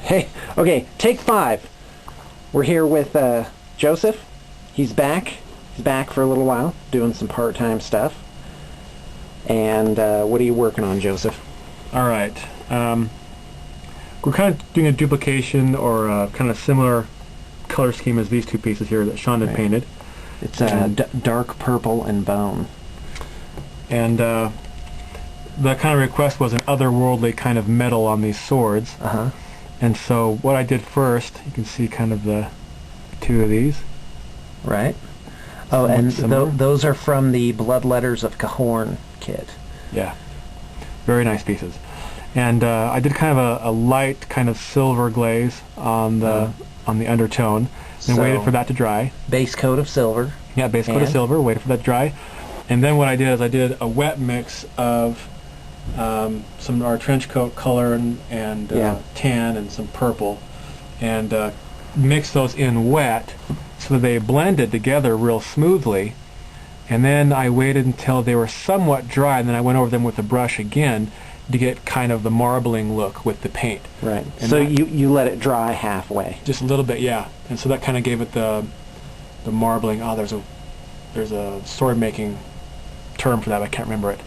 Hey, okay, take 5. We're here with Joseph. He's back. He's back for a little while, doing some part-time stuff. And what are you working on, Joseph? All right. We're kind of doing a duplication or a kind of similar color scheme as these two pieces here that Sean had painted. It's dark purple and bone. And the kind of request was an otherworldly kind of metal on these swords. And so what I did first, you can see kind of the 2 of these. Right. Oh, and those are from the Blood Letters of Cahorn kit. Yeah. Very nice pieces. And I did kind of a light kind of silver glaze on the undertone and waited for that to dry. Base coat of silver. Yeah, base coat of silver, waited for that to dry. And then what I did is I did a wet mix of some of our trench coat color and tan and some purple, and mixed those in wet so that they blended together real smoothly. And then I waited until they were somewhat dry, and then I went over them with a brush again to get kind of the marbling look with the paint. Right. And so you let it dry halfway. Just a little bit, yeah. And so that kind of gave it the marbling. Oh, there's a sword making term for that. I can't remember it.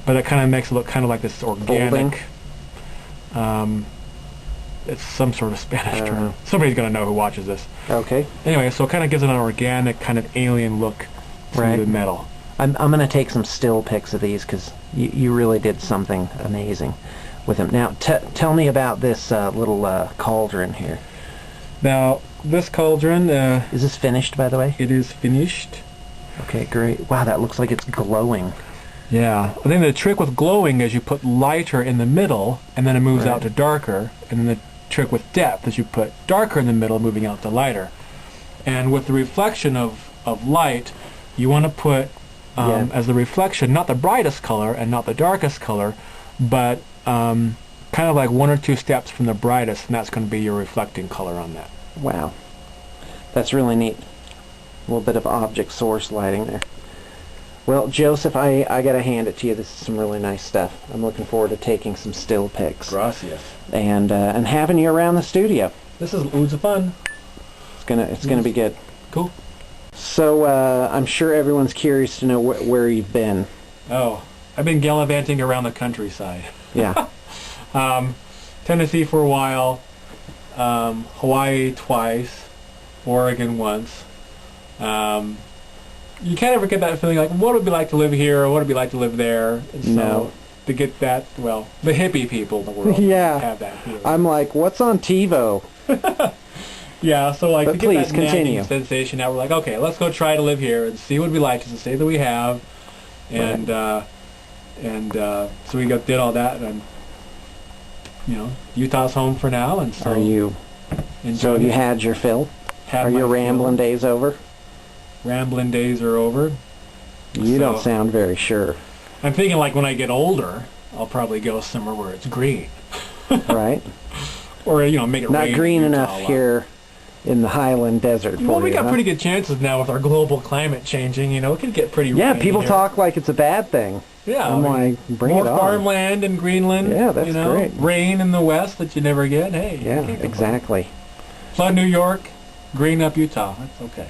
But it kind of makes it look kind of like this organic. It's some sort of Spanish term. Somebody's going to know who watches this. Okay. Anyway, so it kind of gives it an organic, kind of alien look to the metal. I'm going to take some still pics of these because you really did something amazing with them. Now, tell me about this little cauldron here. Now, this cauldron... is this finished, by the way? It is finished. Okay, great. Wow, that looks like it's glowing. Yeah. I think the trick with glowing is you put lighter in the middle, and then it moves out to darker. And then the trick with depth is you put darker in the middle, moving out to lighter. And with the reflection of light, you want to put as the reflection, not the brightest color and not the darkest color, but kind of like 1 or 2 steps from the brightest, and that's going to be your reflecting color on that. Wow. That's really neat. A little bit of object source lighting there. Well, Joseph, I got to hand it to you. This is some really nice stuff. I'm looking forward to taking some still pics. Gracias. And having you around the studio. This is loads of fun. It's gonna be good. Cool. So I'm sure everyone's curious to know where you've been. Oh, I've been gallivanting around the countryside. Yeah. Tennessee for a while, Hawaii twice, Oregon once. You can't ever get that feeling like, what would it be like to live here, or what would it be like to live there? And so no. To get that, well, the hippie people in the world have that feeling. I'm like, what's on TiVo? Yeah, so like, but to get please that continue. Sensation, now we're like, okay, let's go try to live here and see what it'd be like to stay that we have. And so we did all that, and Utah's home for now. And so so you had your fill? Are your rambling days over? Rambling days are over. You don't sound very sure. I'm thinking like when I get older, I'll probably go somewhere where it's green. Right. Or make it not rain green enough here in the Highland Desert. Well, we got pretty good chances now with our global climate changing. It could get pretty rainy people here. Talk like it's a bad thing. Yeah, I'm like, bring it on. More farmland in Greenland. Yeah, that's great. Rain in the west that you never get. Hey. Yeah, exactly. Flood New York, green up Utah. That's okay.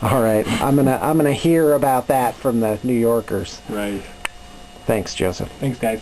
All right, I'm gonna hear about that from the New Yorkers. Right. Thanks, Joseph. Thanks, guys.